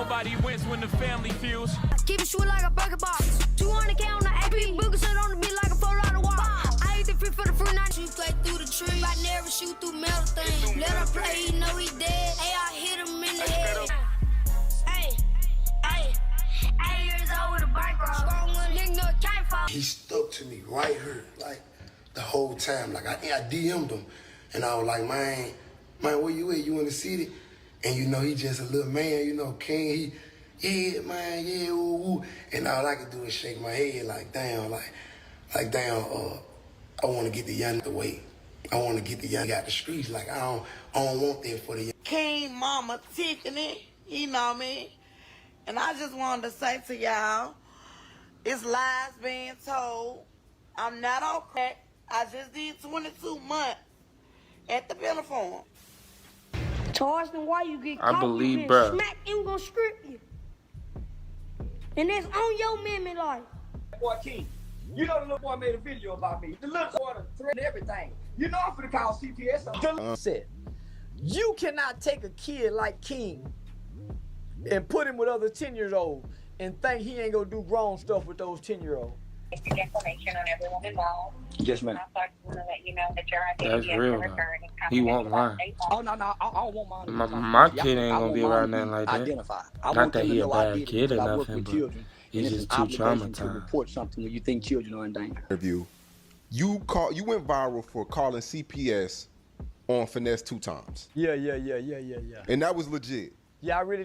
nobody wins when the family feels. Keep it short like a burger box. 200K on the AP, booger sit on the beat like a $4 walk. I eat the free for the free night. Shoot play through the tree. I never shoot through metal things. Let him play, he know he dead. Hey, I hit him in the head. Hey, 8 years old with a bike roll. Strong one, nigga, no, it can't fall. He stuck to me right here, like the whole time. Like I DM'd him, and I was like, man, where you at? You in the city? And you know, he just a little man, you know, King. Yeah, man, yeah, ooh, ooh. And all I could do is shake my head like, damn, I want to get the young away. I want to get the young out the streets. Like, I don't want that for the young. King Mama Tiffany, you know me. And I just wanted to say to y'all, it's lies being told. I'm not on crack. I just did 22 months at the Uniform. Tarzan, why you get I caught? believe, you bruh. Smack, and we gonna strip you. And that's on your memory life. Boy King, you know the little boy made a video about me. The little boy threatened everything. You know I'm finna call CPS. Said, you cannot take a kid like King and put him with other 10-year-olds and think he ain't gonna do wrong stuff with those 10-year-olds. Information on everyone involved. Yes, ma'am. I want to let you know that your identity That's real, though. He won't lie. Oh, no, I don't want mine. My kid ain't gonna be around nothing like that. Identified. Not that he a bad kid or nothing, but he's just too to traumatized. report something when you think children are in danger. Interview. You went viral for calling CPS on Finesse 2 times. Yeah. And that was legit. Yeah, I really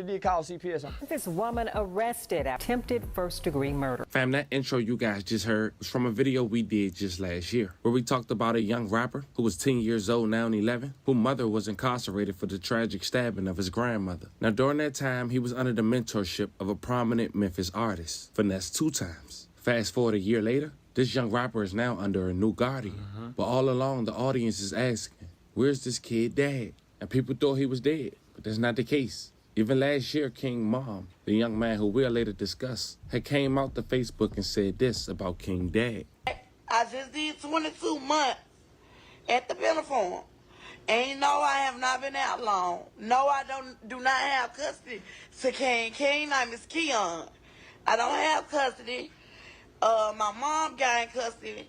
did call CPS. This woman arrested after attempted first-degree murder. Fam, that intro you guys just heard was from a video we did just last year, where we talked about a young rapper who was 10 years old, now 11, whose mother was incarcerated for the tragic stabbing of his grandmother. Now, during that time, he was under the mentorship of a prominent Memphis artist, Finesse 2 times. Fast forward a year later, this young rapper is now under a new guardian. But all along, the audience is asking, where's this kid dad? And people thought he was dead, but that's not the case. Even last year, King Mom, the young man who we'll later discuss, had came out to Facebook and said this about King Dad. I just did 22 months at the Uniform. And no, I have not been out long. No, I do not have custody to King. King name is Keon. I don't have custody. My mom got in custody.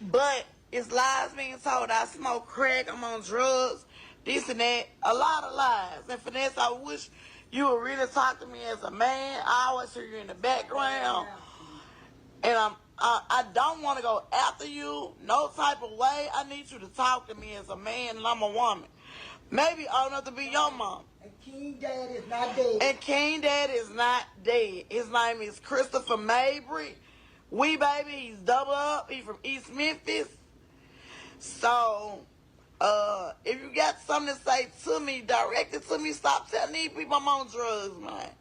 But it's lies being told. I smoke crack, I'm on drugs, this and that. A lot of lies. And Finesse, I wish you would really talk to me as a man. I always hear you in the background. And I don't want to go after you, no type of way. I need you to talk to me as a man, and I'm a woman. Maybe old enough to be your mom. And King Dad is not dead. And King Dad is not dead. His name is Christopher Mabry. Wee baby, he's double up. He's from East Memphis. So, if you got something to say to me, direct it to me. Stop telling these people I'm on drugs, man.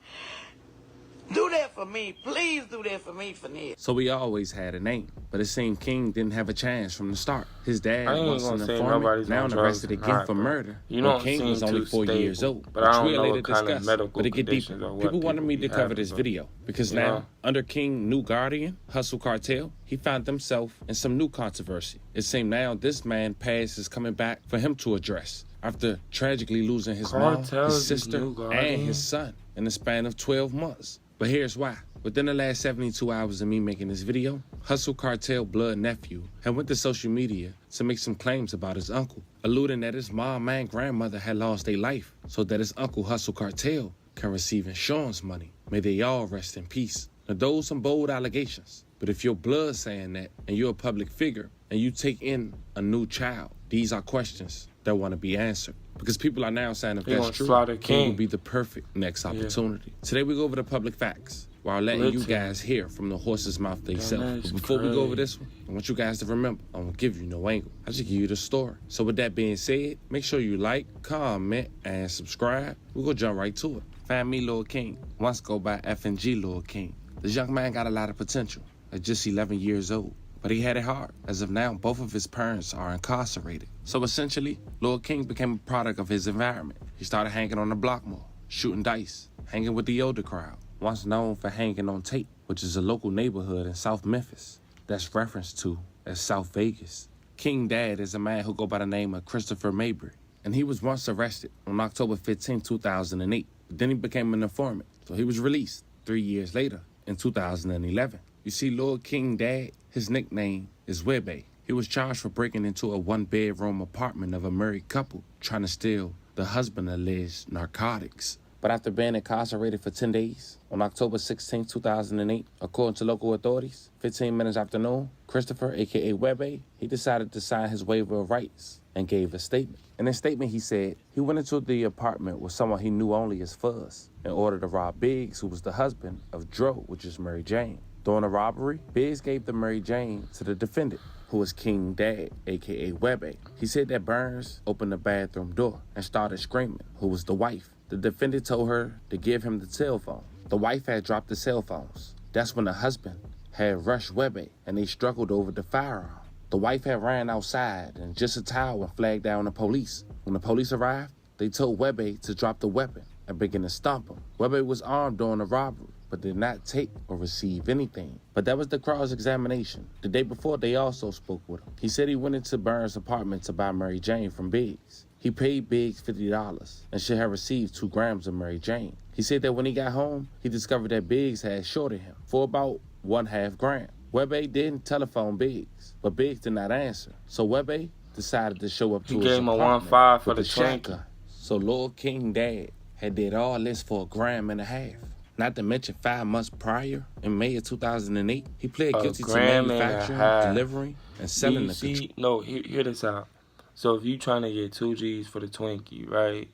Do that for me. Please do that for me, Finesse. So we always had a name, but it seemed King didn't have a chance from the start. His dad was an informant, now arrested again for murder. You don't King was seem only too 4 years stable, old, but I don't we'll know later what kind of discuss. medical But it get conditions deeper. or what People wanted me to people be cover this having, video because you now, know? under King New Guardian, Hustle Cartel, he found himself in some new controversy. It seemed now this man's past is coming back for him to address after tragically losing his mom, his sister, and his son in the span of 12 months. But here's why. Within the last 72 hours of me making this video, Hustle Cartel blood nephew had went to social media to make some claims about his uncle, alluding that his mom and grandmother had lost their life so that his uncle Hustle Cartel can receive insurance money. May they all rest in peace. Now those some bold allegations, but if your blood's saying that and you're a public figure and you take in a new child, these are questions that want to be answered. Because people are now saying if that's true, King will be the perfect next opportunity. Today we go over the public facts, while letting you guys hear from the horse's mouth themselves. But before we go over this one, I want you guys to remember, I won't give you no angle. I just give you the story. So with that being said, make sure you like, comment, and subscribe. We're gonna jump right to it. Find me, Lil King. Once go by F&G Lil King. This young man got a lot of potential at just 11 years old. But he had it hard. As of now, both of his parents are incarcerated. So essentially, Lil King became a product of his environment. He started hanging on the block more, shooting dice, hanging with the older crowd, once known for hanging on Tate, which is a local neighborhood in South Memphis that's referenced to as South Vegas. King Dad is a man who go by the name of Christopher Mabry, and he was once arrested on October 15, 2008 but then he became an informant, so he was released 3 years later in 2011. You see, Lil King Dad, his nickname is Webbe. He was charged for breaking into a one-bedroom apartment of a married couple, trying to steal the husband alleged narcotics. But after being incarcerated for 10 days, on October 16, 2008, according to local authorities, 15 minutes after noon, Christopher, a.k.a. Webbe, he decided to sign his waiver of rights and gave a statement. In his statement, he said he went into the apartment with someone he knew only as Fuzz in order to rob Biggs, who was the husband of Dro, which is Mary Jane. During the robbery, Biggs gave the Mary Jane to the defendant, who was King Dad, a.k.a. Webbe. He said that Burns opened the bathroom door and started screaming, who was the wife. The defendant told her to give him the cell phone. The wife had dropped the cell phones. That's when the husband had rushed Webbe, and they struggled over the firearm. The wife had ran outside and just a towel and flagged down the police. When the police arrived, they told Webbe to drop the weapon and begin to stomp him. Webbe was armed during the robbery, but did not take or receive anything. But that was the cross-examination. The day before, they also spoke with him. He said he went into Burns' apartment to buy Mary Jane from Biggs. He paid Biggs $50 and should have received 2 grams of Mary Jane. He said that when he got home, he discovered that Biggs had shorted him for about 1/2 gram. Webbe didn't telephone Biggs, but Biggs did not answer. So Webbe decided to show up to his apartment. He gave him a 1.5 for the shotgun. So Lil King Dad had did all this for 1.5 grams. Not to mention 5 months prior, in May of 2008, he pled guilty to manufacturing, delivering, and selling the... No, hear this out. So if you trying to get 2 G's for the Twinkie, right?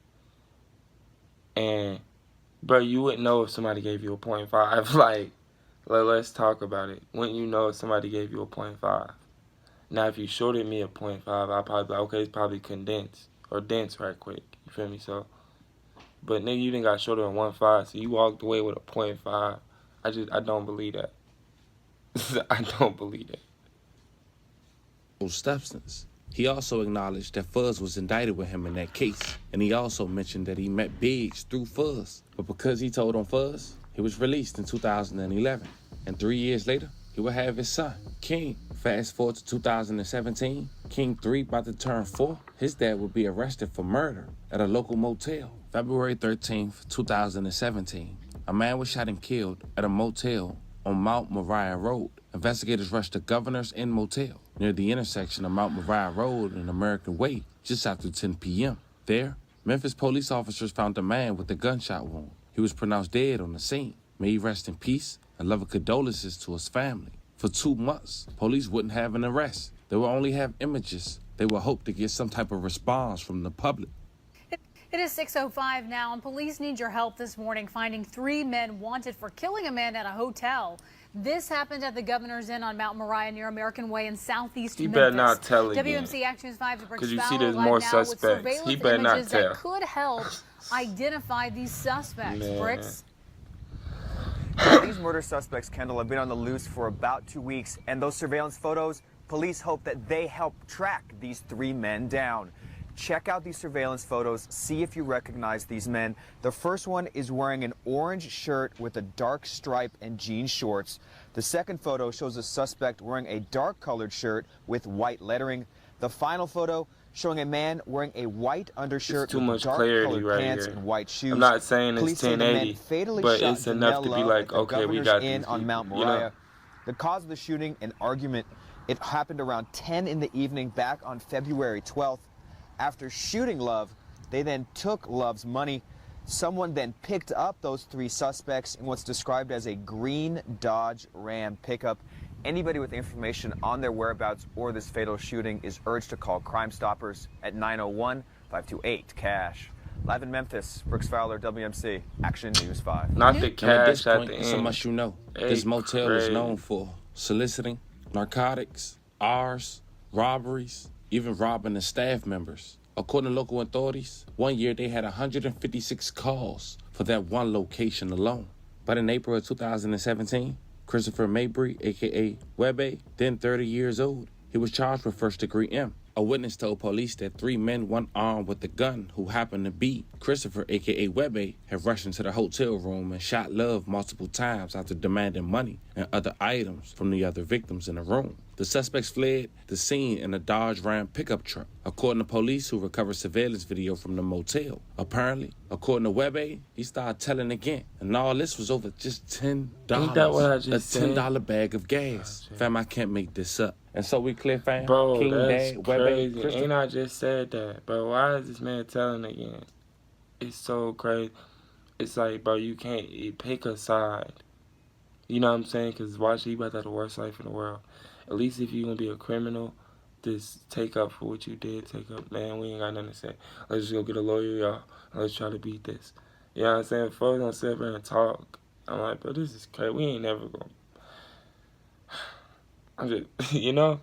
And, bro, you wouldn't know if somebody gave you a 0.5. Like, let's talk about it. Wouldn't you know if somebody gave you a 0.5? Now, if you shorted me a 0.5, I'd probably be like, okay, it's probably condensed or dense right quick. You feel me? So, but nigga, you didn't got shorted on 1.5, so you walked away with a 0.5. I don't believe that. I don't believe that. Substance. He also acknowledged that Fuzz was indicted with him in that case, and he also mentioned that he met Biggs through Fuzz. But because he told on Fuzz, he was released in 2011, and 3 years later, he would have his son, King. Fast forward to 2017, King 3 about to turn 4. His dad would be arrested for murder at a local motel. February 13th, 2017, a man was shot and killed at a motel on Mount Moriah Road. Investigators rushed the Governor's Inn Motel near the intersection of Mount Moriah Road and American Way just after 10 p.m. There, Memphis police officers found a man with a gunshot wound. He was pronounced dead on the scene. May he rest in peace and love and condolences to his family. For 2 months, police wouldn't have an arrest. They would only have images. They would hope to get some type of response from the public. It is 6:05 now, and police need your help this morning finding 3 men wanted for killing a man at a hotel. This happened at the Governor's Inn on Mount Moriah near American Way in southeast Memphis. He better not tell it. WMC Action News 5 to Bricks because you see there's more suspects. He better not tell. That could help identify these suspects. Man. Bricks. These murder suspects, Kendall, have been on the loose for about 2 weeks, and those surveillance photos, police hope that they help track these 3 men down. Check out these surveillance photos, see if you recognize these men. The first one is wearing an orange shirt with a dark stripe and jean shorts. The second photo shows a suspect wearing a dark-colored shirt with white lettering. The final photo showing a man wearing a white undershirt with dark-colored pants and white shoes. I'm not saying it's Police say the man 1080, fatally but shot it's enough to be Janelle like, Love at the okay, we Governor's got these Inn people, on Mount you Moriah. know? The cause of the shooting, an argument. It happened around 10 in the evening back on February 12th. After shooting Love, they then took Love's money. Someone then picked up those 3 suspects in what's described as a green Dodge Ram pickup. Anybody with information on their whereabouts or this fatal shooting is urged to call Crime Stoppers at 901-528-CASH. Live in Memphis, Brooks Fowler, WMC, Action News 5. Not the cash at the end. So much you know. This motel is known for soliciting, narcotics, R's, robberies, even robbing the staff members. According to local authorities, one year they had 156 calls for that one location alone. But in April of 2017, Christopher Mabry, a.k.a. Webbe, then 30 years old, he was charged with first-degree M. A witness told police that 3 men, one armed with a gun, who happened to be Christopher, a.k.a. Webbe, had rushed into the hotel room and shot Love multiple times after demanding money and other items from the other victims in the room. The suspects fled the scene in a Dodge Ram pickup truck, according to police who recovered surveillance video from the motel. Apparently, according to Webbe, he started telling again, and all this was over just $10. Ain't that what I just said? A $10 bag of gas. Fam, I can't make this up. And so we clear, fam. Bro, King, that's Dad, crazy. Webbe, Ain't I just said that? Bro, why is this man telling again? It's so crazy. It's like, bro, you can't pick a side. You know what I'm saying? Because watch, he about to have the worst life in the world. At least if you're going to be a criminal, just take up for what you did. Take up, man, we ain't got nothing to say. Let's just go get a lawyer, y'all. Let's try to beat this. You know what I'm saying? Folks don't sit there and talk. I'm like, bro, this is crazy. We ain't never going to... I'm just, you know?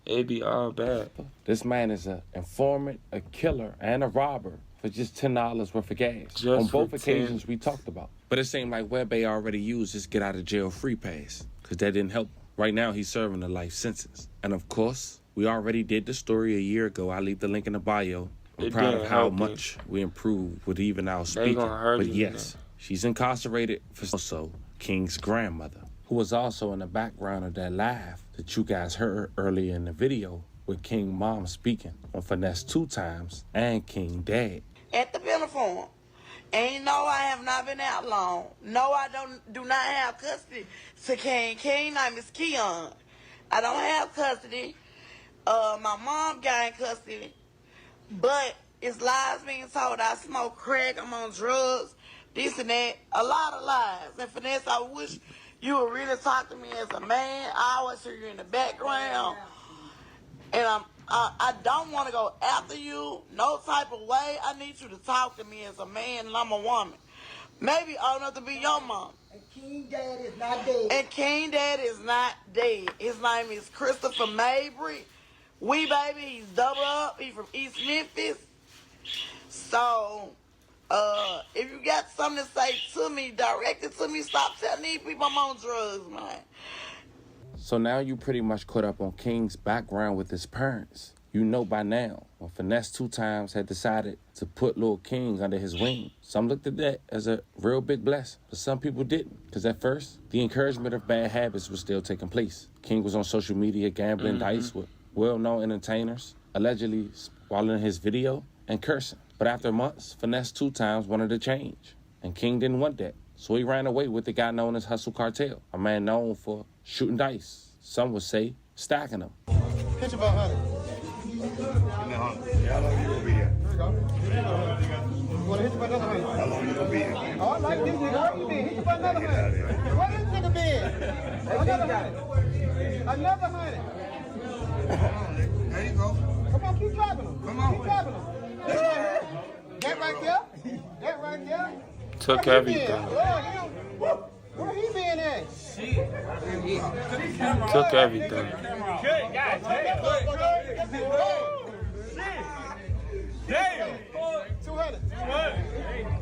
It'd be all bad. This man is an informant, a killer, and a robber for just $10 worth of gas. Just on both for occasions we talked about. But it seemed like Webbe already used his get out of jail free pass, because that didn't help him. Right now, he's serving a life sentence. And of course, we already did the story a year ago. I'll leave the link in the bio. I'm proud of how much we improved with even our speaking. But yes, she's incarcerated for also King's grandmother, who was also in the background of that live that you guys heard earlier in the video with King Mom speaking on Finesse 2 times and King Dad. At the uniform. And no, I have not been out long. No, I do not have custody to King. King name is Keon. I don't have custody. My mom got in custody. But it's lies being told. I smoke crack, I'm on drugs, this and that. A lot of lies. And Finesse, I wish you would really talk to me as a man. I always hear you in the background. And I don't want to go after you, no type of way. I need you to talk to me as a man and I'm a woman. Maybe old enough to be your mom. And King Dad is not dead. And King Dad is not dead. His name is Christopher Mabry. Wee baby, he's double up. He's from East Memphis. So, if you got something to say to me, direct it to me. Stop telling these people I'm on drugs, man. So now you pretty much caught up on King's background with his parents. You know by now, when Finesse 2 times had decided to put Lil King under his wing, some looked at that as a real big blessing, but some people didn't. Because at first, the encouragement of bad habits was still taking place. King was on social media gambling dice with well-known entertainers, allegedly swallowing his video and cursing. But after months, Finesse 2 times wanted to change, and King didn't want that. So he ran away with the guy known as Hustle Cartel, a man known for shooting dice. Some would say stacking them. Pitch about 100. How long you gonna be here? Here we go. You wanna hit you about another 100? How long you gonna be here? Oh, I like this nigga. Where you been? Hit you about another 100. Where this nigga been? Another 100. Another 100. There you go. Come on, keep driving them. Come on. Keep driving them. That right there. That right there. Took everything. Where he been at? Took everything.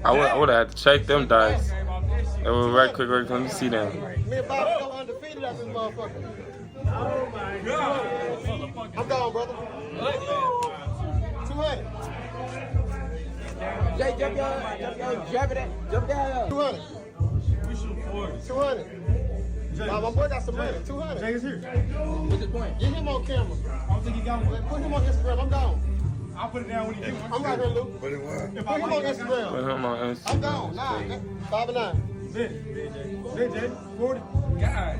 I would have had to check them dice. It was right quick, let me see them. Me and Bobby go undefeated at this motherfucker. Oh my God. I'm gone, brother. 200. Jay, jump that. Jump down. 200. We shoot 40. 200. My boy got some money. 200. Jay is here. What's the point? Get him on camera. I don't think he got one. Put him on Instagram. I'm gone. I'll put it down when he gets one. I'm right here, Luke. Put him on Instagram. Put him on Instagram. I'm gone. Nah, 5 and 9. Jay, 40. God.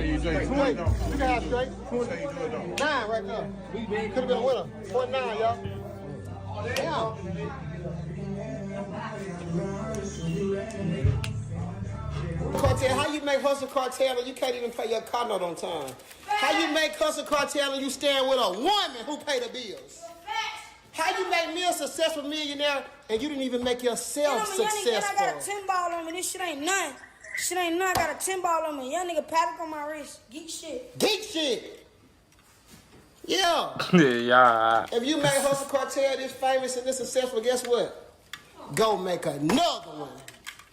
You can have straight. 9 right there. Could have been a winner. 49, y'all. Damn. Cartel, how you make Hustle Cartel and you can't even pay your car note on time? How you make Hustle Cartel and you stand with a woman who pay the bills? How you make me a successful millionaire and you didn't even make yourself successful? I got a 10 ball on me. This shit ain't nothing. Shit ain't nothing. I got a 10 ball on me. Young nigga paddock on my wrist. Geek shit. Geek shit. Yeah. Yeah. If you make Hustle Cartel this famous and this successful, guess what? Go make another one.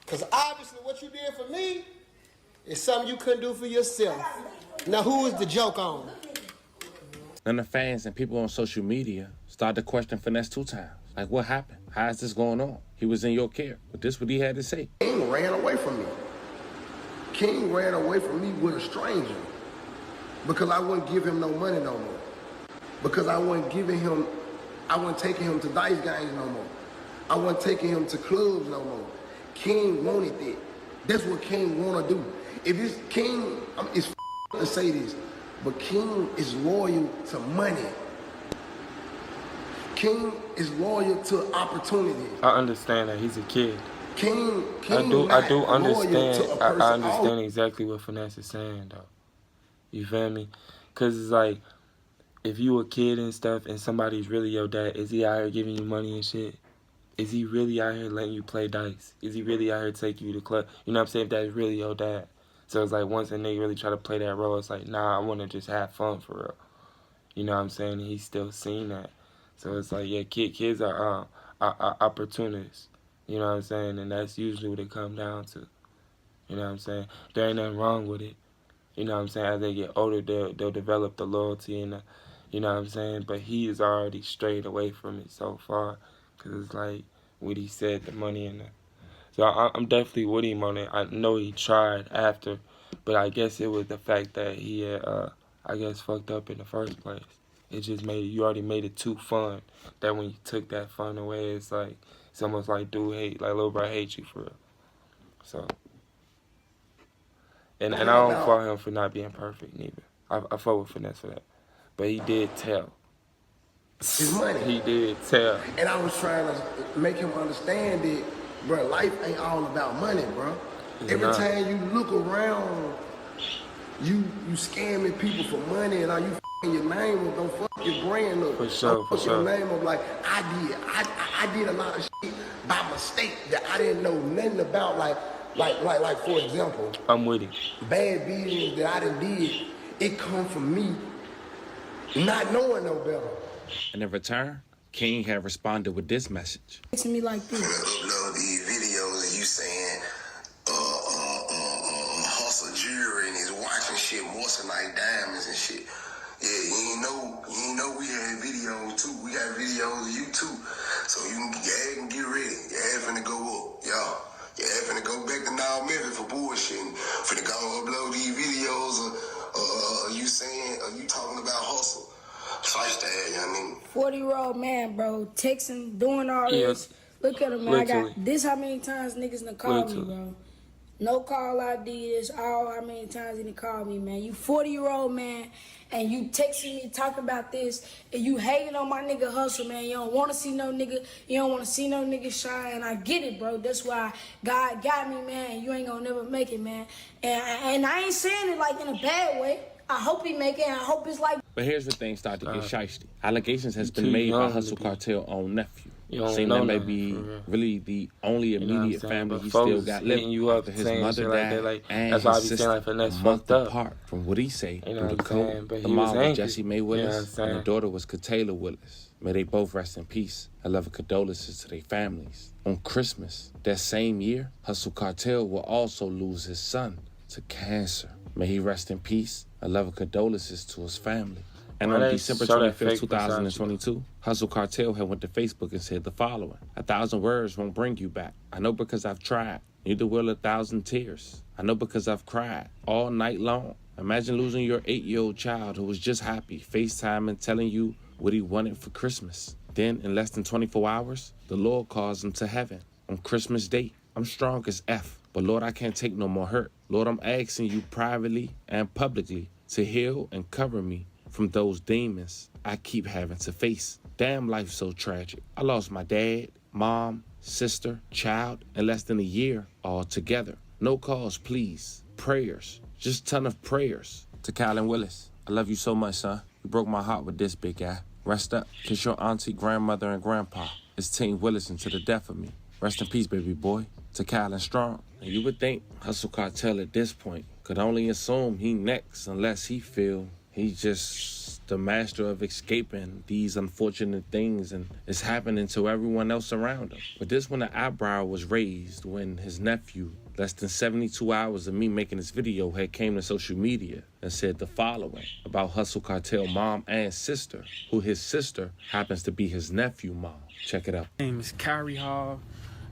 Because obviously what you did for me is something you couldn't do for yourself. Now who is the joke on? Then the fans and people on social media started to question Finesse 2 times. Like, what happened? How is this going on? He was in your care, but this what he had to say. King ran away from me. King ran away from me with a stranger because I wouldn't give him no money no more. Because I wasn't taking him to dice games no more. I wasn't taking him to clubs no more. King wanted that. That's what King wanna do. If it's King, it's to say this, but King is loyal to money. King is loyal to opportunity. I understand that he's a kid. King I do understand. To a I person. understand exactly what Finesse is saying, though. You feel me? Cause it's like, if you a kid and stuff, and somebody's really your dad, is he out here giving you money and shit? Is he really out here letting you play dice? Is he really out here taking you to club? You know what I'm saying? If that's really your dad. So it's like, once a nigga really try to play that role, it's like, nah, I want to just have fun for real. You know what I'm saying? And he's still seeing that. So it's like, yeah, kids are opportunists. You know what I'm saying? And that's usually what it comes down to. You know what I'm saying? There ain't nothing wrong with it. You know what I'm saying? As they get older, they'll develop the loyalty and the, you know what I'm saying? But he is already strayed away from it so far. Because it's like what he said, the money and the... So I'm definitely with him on it. I know he tried after, but I guess it was the fact that he had, I guess, fucked up in the first place. It just you already made it too fun. That when you took that fun away, it's like, it's almost like dude hate, like little bro hate you for real. So, and I don't fault him for not being perfect neither. I fuck with Finesse for that. But he did tell. His money. He did tell. And I was trying to make him understand that, bro, life ain't all about money, bro. Every time you look around, you scamming people for money, and are you f***ing your name up? Don't fuck your brand up. For sure, for sure. Your name up like I did a lot of shit by mistake that I didn't know nothing about. Like for example, I'm with you. Bad business that I done did, it come from me not knowing no better. And in return, King had responded with this message. To me like this. Upload these videos of you saying, hustle jewelry and his watch and shit, moissanite diamonds and shit. Yeah, you ain't know we had videos too. We got videos of you too. So you can get ready. Your ass finna go up, y'all. Your ass finna go back to Now Memphis for bullshitting. Finna go upload these videos of you saying, you talking about hustle. Fight that, young nigga. 40-year-old man, bro, texting, doing all this. Look at him, man. Literally. I got this. How many times niggas done called me, bro? No call ID. This all how many times he done called me, man. You 40-year-old man, and you texting me talking about this, and you hating on my nigga hustle, man. You don't want to see no nigga. You don't want to see no nigga shine. I get it, bro. That's why God got me, man. You ain't gonna never make it, man. And I ain't saying it like in a bad way. I hope he make it. I hope it's like. But here's where things start to get shiesty. Allegations has been made by Hustle Cartel own nephew. Saying that may be really the only immediate family he still got left after his mother died and his sister a month apart from what he say through the code. The mom was Jessie Mae Willis and the daughter was Katayla Willis. May they both rest in peace. I love condolences to their families. On Christmas that same year, Hustle Cartel will also lose his son to cancer. May he rest in peace. I love condolences to his family. And on December 25th, 2022, Hustle Cartel had went to Facebook and said the following. 1,000 words won't bring you back. I know because I've tried. Neither will 1,000 tears. I know because I've cried all night long. Imagine losing your 8-year-old child who was just happy, FaceTiming, telling you what he wanted for Christmas. Then, in less than 24 hours, the Lord calls him to heaven. On Christmas Day, I'm strong as F, but Lord, I can't take no more hurt. Lord, I'm asking you privately and publicly to heal and cover me from those demons I keep having to face. Damn, life's so tragic. I lost my dad, mom, sister, child in less than a year all together. No calls, please. Prayers. Just a ton of prayers. To Kylan Willis, I love you so much, son. You broke my heart with this, big guy. Rest up. Kiss your auntie, grandmother, and grandpa. It's Team Willis and to the death of me. Rest in peace, baby boy. To Kylan Strong. And you would think Hustle Cartel at this point could only assume he next unless he feel he just the master of escaping these unfortunate things, and it's happening to everyone else around him. But this when the eyebrow was raised when his nephew, less than 72 hours of me making this video, had came to social media and said the following about Hustle Cartel mom and sister, who his sister happens to be his nephew mom. Check it out. My name is Kyrie Hall.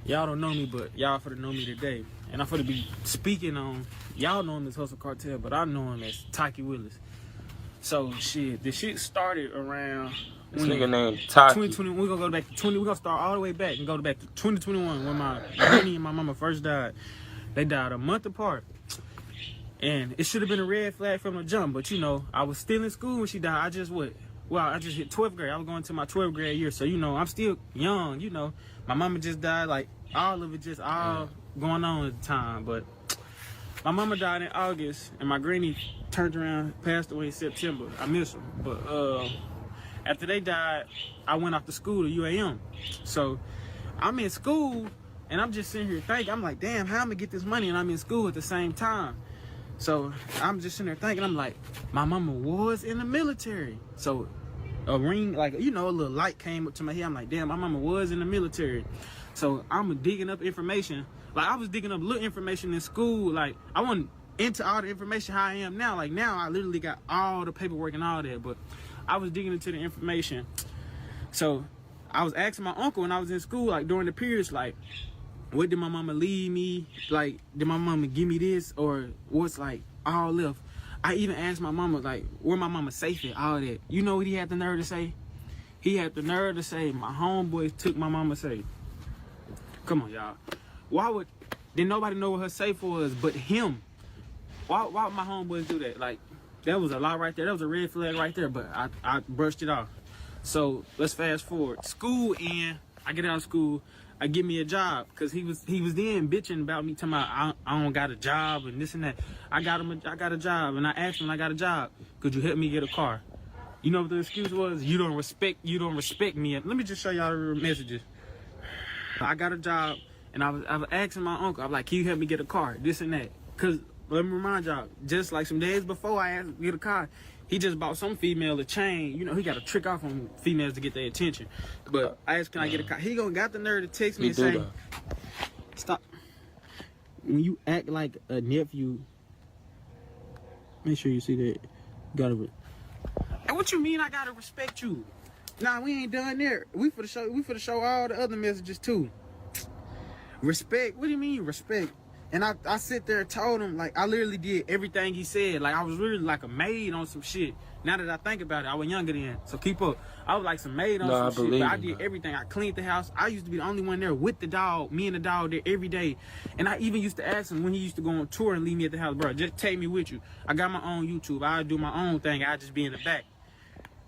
Y'all don't know me, but y'all finna know me today. And I'm finna be speaking on, y'all know him as Hustle Cartel, but I know him as Taki Willis. So shit, the shit started around this nigga named Taki. 2020. We're gonna go back to 20. We're gonna start all the way back and go back to 2021 when my granny and my mama first died. They died a month apart. And it should have been a red flag from the jump, but you know, I was still in school when she died. I just hit 12th grade. I was going to my 12th grade year. So, you know, I'm still young, you know. My mama just died, like, all of it just all going on at the time. But my mama died in August, and my granny turned around, passed away in September. I miss her. But after they died, I went off to school to UAM. So I'm in school, and I'm just sitting here thinking, I'm like, damn, how am I gonna get this money? And I'm in school at the same time. So I'm just sitting there thinking, I'm like, my mama was in the military. So a ring, like, you know, a little light came up to my head. I'm like, damn, my mama was in the military. So I'm digging up information. Like, I was digging up little information in school. Like, I wasn't into all the information how I am now. Like, now I literally got all the paperwork and all that. But I was digging into the information. So I was asking my uncle when I was in school, like, during the periods, like, what did my mama leave me? Like, did my mama give me this? Or what's, like, all left? I even asked my mama, like, where my mama safe at, all that. You know what he had the nerve to say? He had the nerve to say, my homeboys took my mama's safe. Come on, y'all. Did nobody know where her safe was but him? Why would my homeboys do that? Like, that was a lie right there. That was a red flag right there, but I brushed it off. So, let's fast forward. School end, I get out of school, I get me a job, because he was then bitching about me, talking about I don't got a job and this and that. I got a job, and I asked him when I got a job, could you help me get a car? You know what the excuse was? You don't respect me. Let me just show y'all the messages. I got a job, and I was asking my uncle, I'm like, can you help me get a car? This and that. Because, let me remind y'all, just like some days before I asked to get a car, he just bought some female a chain. You know, he got to trick off on females to get their attention. But I asked, can I get a car? He got the nerve to text me and say, stop. When you act like a nephew, make sure you see that. And what you mean I gotta respect you? Nah, we ain't done there. We for the show all the other messages too. Respect? What do you mean respect? And I sit there and told him, like, I literally did everything he said. Like, I was really like a maid on some shit. Now that I think about it, I was younger then. So keep up. I was like some maid on some shit. But I did everything. I cleaned the house. I used to be the only one there with the dog. Me and the dog there every day. And I even used to ask him when he used to go on tour and leave me at the house, bro, just take me with you. I got my own YouTube. I do my own thing. I just be in the back.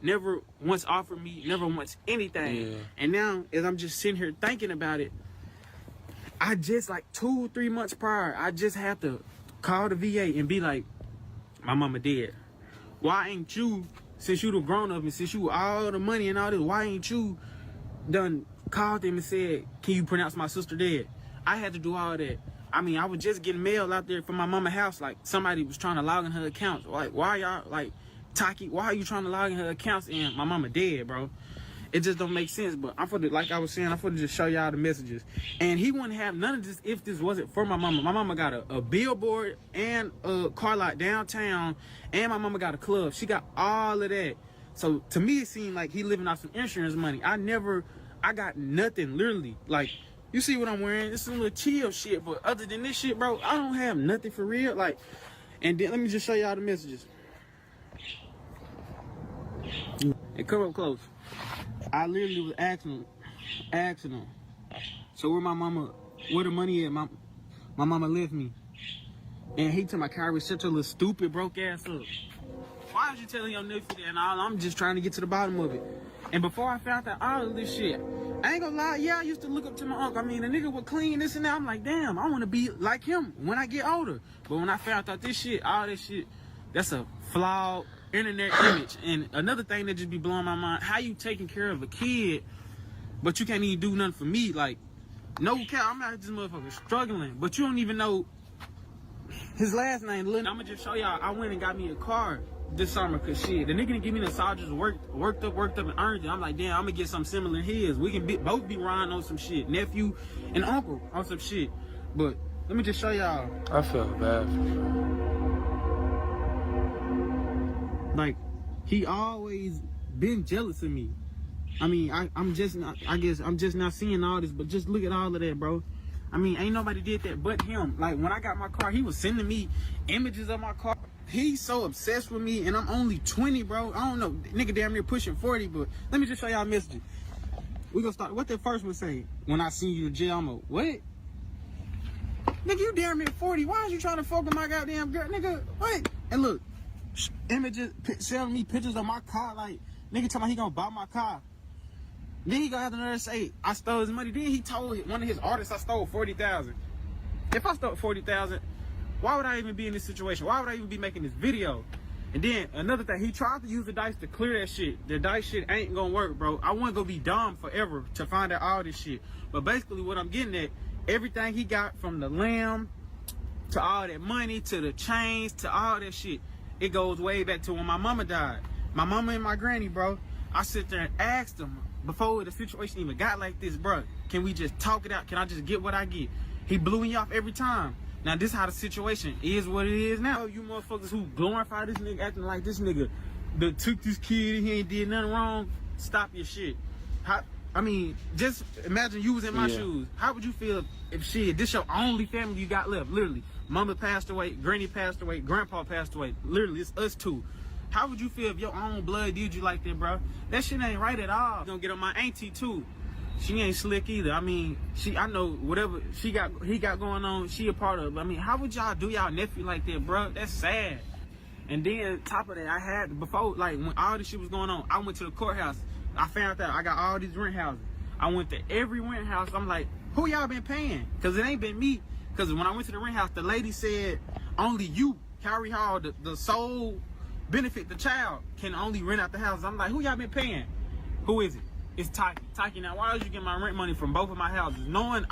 Never once offered me, never once anything. Yeah. And now, as I'm just sitting here thinking about it, I just, like 2-3 months prior, I just have to call the VA and be like, my mama dead. Why ain't you, since you the grown up and since you all the money and all this, why ain't you done called them and said, can you pronounce my sister dead? I had to do all that. I mean, I was just getting mail out there from my mama's house, like somebody was trying to log in her accounts. Like, why y'all, like, Taki, why are you trying to log in her accounts and my mama dead, bro? It just don't make sense, but I'm for the, like I was saying, I'm for to just show y'all the messages. And he wouldn't have none of this if this wasn't for my mama. My mama got a billboard and a car lot downtown, and my mama got a club. She got all of that. So to me, it seemed like he living off some insurance money. I got nothing, literally. Like, you see what I'm wearing? It's some little chill shit, but other than this shit, bro, I don't have nothing for real. Like, and then let me just show y'all the messages. And come up close. I literally was asking him, so where the money at? My mama left me. And he told my Kyrie, shut your little stupid broke ass up. Why was you telling your nephew that and all? I'm just trying to get to the bottom of it. And before I found out all of this shit, I ain't gonna lie, yeah, I used to look up to my uncle. I mean, a nigga was clean, this and that. I'm like, damn, I wanna be like him when I get older. But when I found out this shit, all this shit, that's a flawed internet image. And another thing that just be blowing my mind, how you taking care of a kid but you can't even do nothing for me? Like, no cap, I'm out this motherfucker struggling, but you don't even know his last name. I'm gonna just show y'all, I went and got me a car this summer, cause shit, the nigga didn't give me the massages, worked up and earned it. I'm like, damn, I'm gonna get something similar to his. We can both be riding on some shit, nephew and uncle on some shit. But let me just show y'all. I feel bad for you. Like, he always been jealous of me. I mean, I'm just not seeing all this, but just look at all of that, bro. I mean, ain't nobody did that but him. Like, when I got my car, he was sending me images of my car. He's so obsessed with me, and I'm only 20, bro. I don't know, nigga damn near pushing 40, but let me just show y'all messages. We gonna start, what that first one say? When I see you in jail, I'm a, what? Nigga, you damn near 40. Why is you trying to fuck with my goddamn girl? Nigga, what? And look, images, showing me pictures of my car, like, nigga talking about he gonna buy my car. Then he gonna have to another say, I stole his money. Then he told one of his artists I stole 40,000. If I stole 40,000, why would I even be in this situation? Why would I even be making this video? And then another thing, he tried to use the dice to clear that shit. The dice shit ain't gonna work, bro. I wasn't gonna be dumb forever to find out all this shit. But basically what I'm getting at, everything he got from the lamb to all that money to the chains to all that shit, it goes way back to when my mama died. My mama and my granny, bro. I sit there and asked them before the situation even got like this, bro, can we just talk it out? Can I just get what I get? He blew me off every time. Now this how the situation is what it is now. You motherfuckers who glorify this nigga acting like this nigga that took this kid and he ain't did nothing wrong, stop your shit. I mean, just imagine you was in my shoes. How would you feel if shit, this your only family you got left, literally? Mama passed away, granny passed away, grandpa passed away. Literally, it's us two. How would you feel if your own blood did you like that, bro? That shit ain't right at all. Gonna get on my auntie too. She ain't slick either. I mean, I know whatever he got going on, she a part of it. I mean, how would y'all do y'all nephew like that, bro? That's sad. And then top of that, I had before, like when all this shit was going on, I went to the courthouse. I found out I got all these rent houses. I went to every rent house. I'm like, who y'all been paying? Cause it ain't been me. Cause when I went to the rent house, the lady said only you, Kyrie Hall, the sole benefit the child can only rent out the house. I'm like, who y'all been paying? Who is it? It's Tyke. Now, why did you get my rent money from both of my houses? Knowing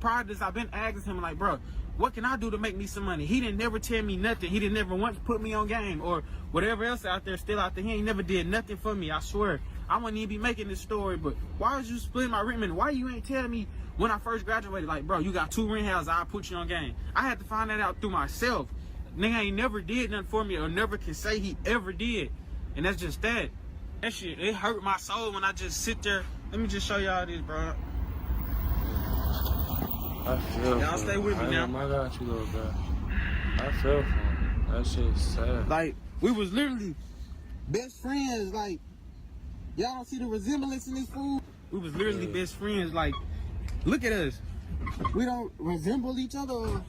prior to this, I've been asking him, like, bro, what can I do to make me some money? He didn't never tell me nothing. He didn't never once put me on game or whatever else out there, still out there. He ain't never did nothing for me, I swear. I wouldn't even be making this story, but why was you splitting my rent money? Why you ain't telling me when I first graduated, like, bro, you got 2 rent houses, I'll put you on game. I had to find that out through myself. Nigga ain't never did nothing for me or never can say he ever did. And that's just that. That shit, it hurt my soul when I just sit there. Let me just show y'all this, bro. I feel y'all stay with me now. I got you, little bro. I feel for him. That shit's sad. Like, we was literally best friends. Like, y'all see the resemblance in this fool? We was literally best friends. Like, look at us. We don't resemble each other.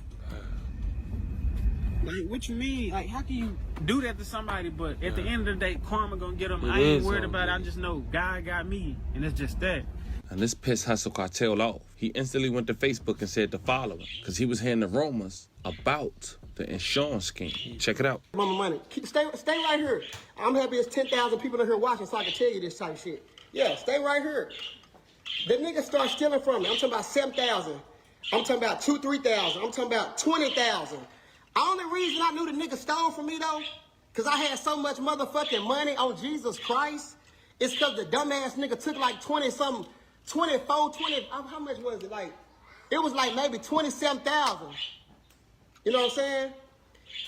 Like, what you mean? Like, how can you do that to somebody, but at the end of the day, karma gonna get them? I ain't worried about it. I just know God got me, and it's just that. And this pissed Hustle Cartel off. He instantly went to Facebook and said to follow him, because he was hearing the rumors about the insurance scheme. Check it out. Mama money. Stay right here. I'm happy there's 10,000 people in here watching so I can tell you this type of shit. Yeah, stay right here. The nigga start stealing from me. I'm talking about 7,000. I'm talking about 2,000, 3,000. I'm talking about 20,000. The only reason I knew the nigga stole from me, though, because I had so much motherfucking money on Jesus Christ, it's because the dumbass nigga took like 20-something, 24, 20, how much was it? Like, it was like maybe 27,000. You know what I'm saying?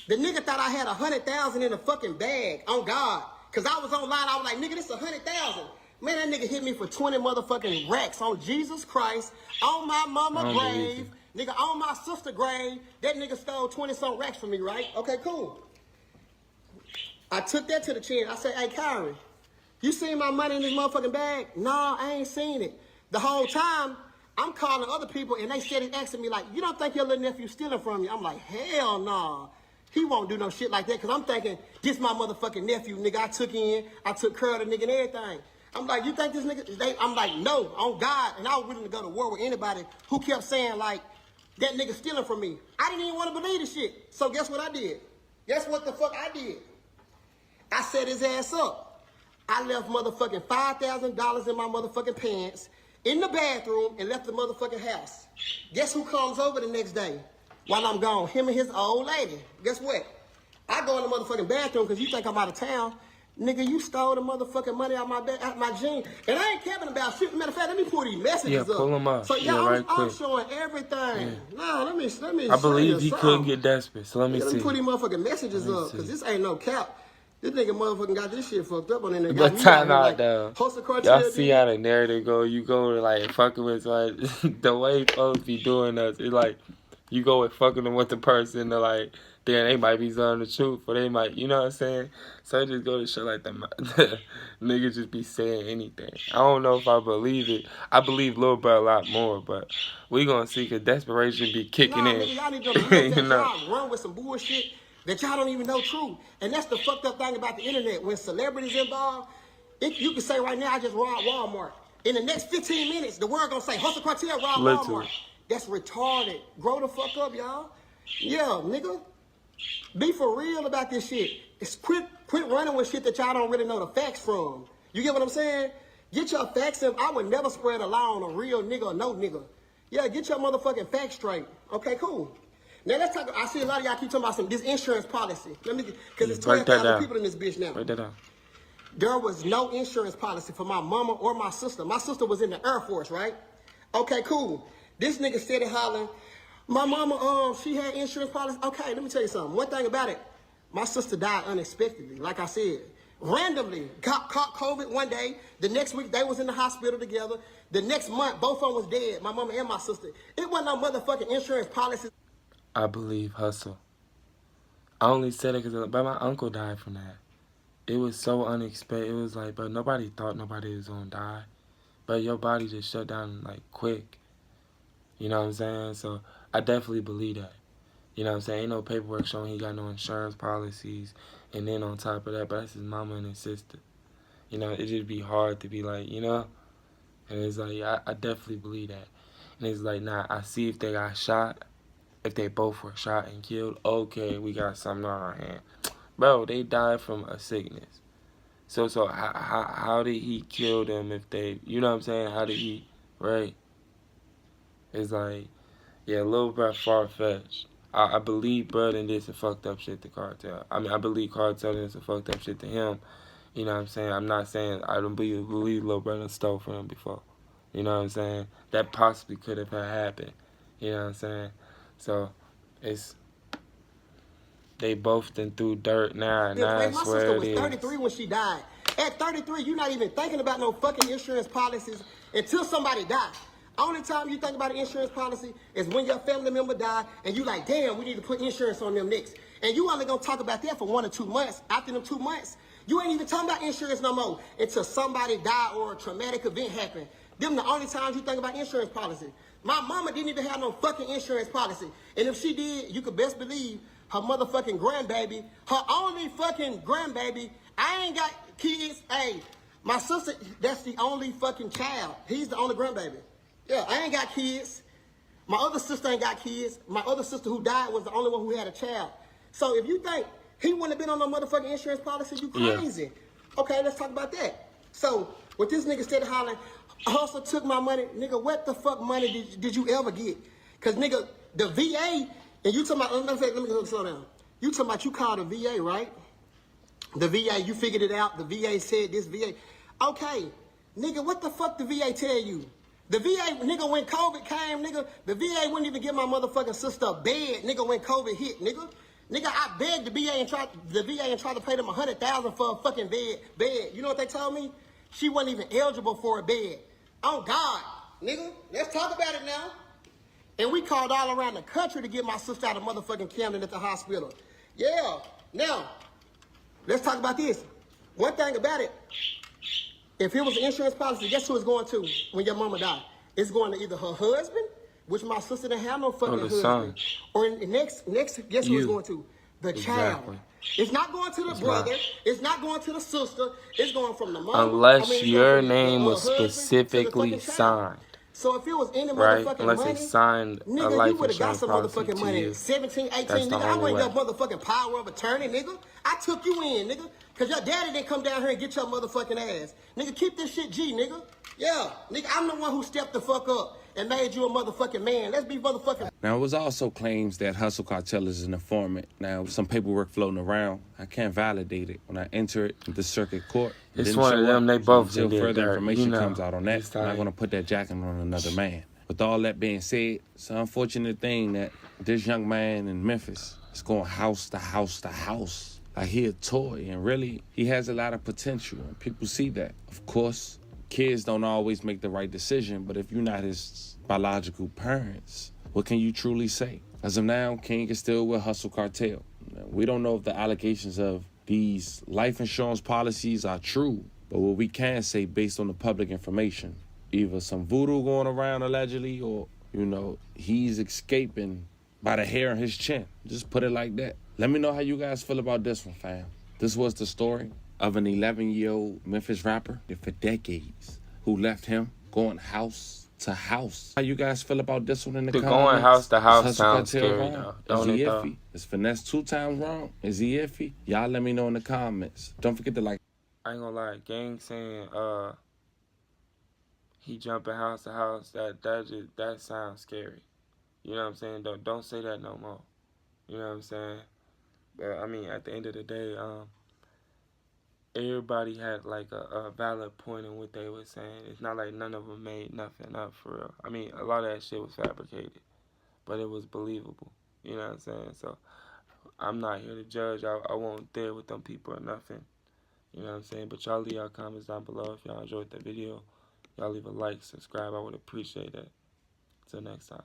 The nigga thought I had 100,000 in a fucking bag, on God. Because I was online, I was like, nigga, this 100,000. Man, that nigga hit me for 20 motherfucking racks on Jesus Christ, on my mama grave. Nigga, on my sister grave, that nigga stole 20-some racks from me, right? Okay, cool. I took that to the chin. I said, hey, Kyrie, you seen my money in this motherfucking bag? No, I ain't seen it. The whole time, I'm calling other people, and they steady asking me, like, you don't think your little nephew stealing from you? I'm like, hell nah. He won't do no shit like that, because I'm thinking, this my motherfucking nephew, nigga. I took care of the nigga and everything. I'm like, you think this nigga? I'm like, no, on God. And I was willing to go to war with anybody who kept saying, like, that nigga stealing from me. I didn't even want to believe the shit. So guess what I did? Guess what the fuck I did? I set his ass up. I left motherfucking $5,000 in my motherfucking pants in the bathroom and left the motherfucking house. Guess who comes over the next day while I'm gone? Him and his old lady. Guess what? I go in the motherfucking bathroom because you think I'm out of town. Nigga, you stole the motherfucking money out my jeans. And I ain't capping about shit. Matter of fact, let me pull these messages up. Yeah, pull them up. So yeah, right I'm quick. showing everything. Yeah. No, let me I believe he could get desperate, so let me see. Let me put these motherfucking messages up, because this ain't no cap. This nigga motherfucking got this shit fucked up on there. But time out, like, though. Cartel, Y'all see how the narrative go. You go to, like, fucking with, like, the way folks be doing us. It's like, you go with fucking them with the person, they're like, then they might be telling the truth, or they might, you know what I'm saying? So I just go to shit like that. Niggas just be saying anything. I don't know if I believe it. I believe Lil Bro a lot more, but we gonna see, because desperation be kicking in. Nigga, y'all need to realize that y'all run with some bullshit that y'all don't even know true. And that's the fucked up thing about the internet. When celebrities involved, you can say right now, I just robbed Walmart. In the next 15 minutes, the world gonna say, Hustle Cartel robbed Walmart. That's retarded. Grow the fuck up, y'all. Yeah, nigga. Be for real about this shit. It's quit running with shit that y'all don't really know the facts from. You get what I'm saying? Get your facts in. I would never spread a lie on a real nigga or no nigga. Yeah, get your motherfucking facts straight. Okay, cool. Now let's talk. I see a lot of y'all keep talking about this insurance policy. Let me, because it's 12,000 people in this bitch now. Write that down. There was no insurance policy for my mama or my sister. My sister was in the Air Force, right? Okay, cool. This nigga steady hollering. My mama, she had insurance policy. Okay, let me tell you something. One thing about it, my sister died unexpectedly. Like I said, randomly caught COVID one day. The next week, they was in the hospital together. The next month, both of them was dead. My mama and my sister. It wasn't no motherfucking insurance policy. I believe hustle. I only said it because my uncle died from that. It was so unexpected. It was like, but nobody thought nobody was gonna die. But your body just shut down like quick. You know what I'm saying? So I definitely believe that. You know what I'm saying? Ain't no paperwork showing he got no insurance policies. And then on top of that, but that's his mama and his sister. You know, it just be hard to be like, you know? And it's like, I definitely believe that. And it's like, nah, I see if they got shot. If they both were shot and killed, okay, we got something on our hand. Bro, they died from a sickness. So how did he kill them if they, you know what I'm saying? How did he, right? It's like, yeah, Lil Bro far-fetched. I believe Bro did some fucked up shit to Cartel. I mean, I believe Cartel did some fucked up shit to him. You know what I'm saying? I'm not saying I don't believe Lil Bro stole from him before. You know what I'm saying? That possibly could have happened. You know what I'm saying? So, they both done through dirt now, and I my swear sister it was is. 33 when she died. At 33, you're not even thinking about no fucking insurance policies until somebody dies. Only time you think about an insurance policy is when your family member died, and you like, damn, we need to put insurance on them next. And you only gonna talk about that for 1 or 2 months. After them 2 months, you ain't even talking about insurance no more until somebody died or a traumatic event happened. Them the only times you think about insurance policy. My mama didn't even have no fucking insurance policy. And if she did, you could best believe her motherfucking grandbaby, her only fucking grandbaby, I ain't got kids. Hey, my sister, that's the only fucking child. He's the only grandbaby. Yeah, I ain't got kids. My other sister ain't got kids. My other sister who died was the only one who had a child. So if you think he wouldn't have been on no motherfucking insurance policy, you crazy. Yeah. Okay, let's talk about that. So, with this nigga steady hollering, Hustle took my money. Nigga, what the fuck money did you ever get? Because, nigga, the VA, and you talking about, let me slow down. You talking about you called the VA, right? The VA, you figured it out. The VA said this, VA. Okay, nigga, what the fuck the VA tell you? The VA, nigga, when COVID came, nigga, the VA wouldn't even give my motherfucking sister a bed, nigga, when COVID hit, nigga. Nigga, I begged the VA and tried to pay them $100,000 for a fucking bed. You know what they told me? She wasn't even eligible for a bed. Oh, God, nigga, let's talk about it now. And we called all around the country to get my sister out of motherfucking Camden at the hospital. Yeah, now, let's talk about this. One thing about it, if it was an insurance policy, guess who it's going to when your mama died? It's going to either her husband, which my sister didn't have no fucking husband. Son. Or next, guess who it's going to? The child. It's not going to the brother. Not. It's not going to the sister. It's going from the mom. Unless your name was specifically signed. So if it was any motherfucking unless money, they signed nigga, a life you would have got some motherfucking money. You. 17, 18, nigga. I wasn't your motherfucking power of attorney, nigga. I took you in, nigga. Because your daddy didn't come down here and get your motherfucking ass. Nigga, keep this shit G, nigga. Yeah, nigga, I'm the one who stepped the fuck up. and made you a motherfucking man. Let's be motherfucking. Now, it was also claims that Hustle Cartel is an informant. Now, some paperwork floating around. I can't validate it. When I enter it, the circuit court, it's one of them. They both until did further that, information you know, comes out on that, I'm not going to put that jacket on another man. With all that being said, it's an unfortunate thing that this young man in Memphis is going house to house to house. Like he a toy, and really, he has a lot of potential, and people see that. Of course, kids don't always make the right decision, but if you're not his biological parents, what can you truly say? As of now, King is still with Hustle Cartel. We don't know if the allegations of these life insurance policies are true, but what we can say based on the public information, either some voodoo going around allegedly, or, you know, he's escaping by the hair on his chin. Just put it like that. Let me know how you guys feel about this one, fam. This was the story of an 11-year-old Memphis rapper for decades who left him going house to house. How you guys feel about this one in the comments? Going house to house sounds Cartel scary, wrong? though. Is Don't he it, iffy? Is Finesse 2 times wrong? Is he iffy? Y'all let me know in the comments. Don't forget to like. I ain't gonna lie, gang saying he jumping house to house, that sounds scary. You know what I'm saying? Don't say that no more. You know what I'm saying? But I mean, at the end of the day, everybody had like a valid point in what they were saying. It's not like none of them made nothing up for real. I mean, a lot of that shit was fabricated, but it was believable. You know what I'm saying? So I'm not here to judge. I won't there with them people or nothing. You know what I'm saying? But y'all leave y'all comments down below if y'all enjoyed the video. Y'all leave a like, subscribe. I would appreciate that. Till next time.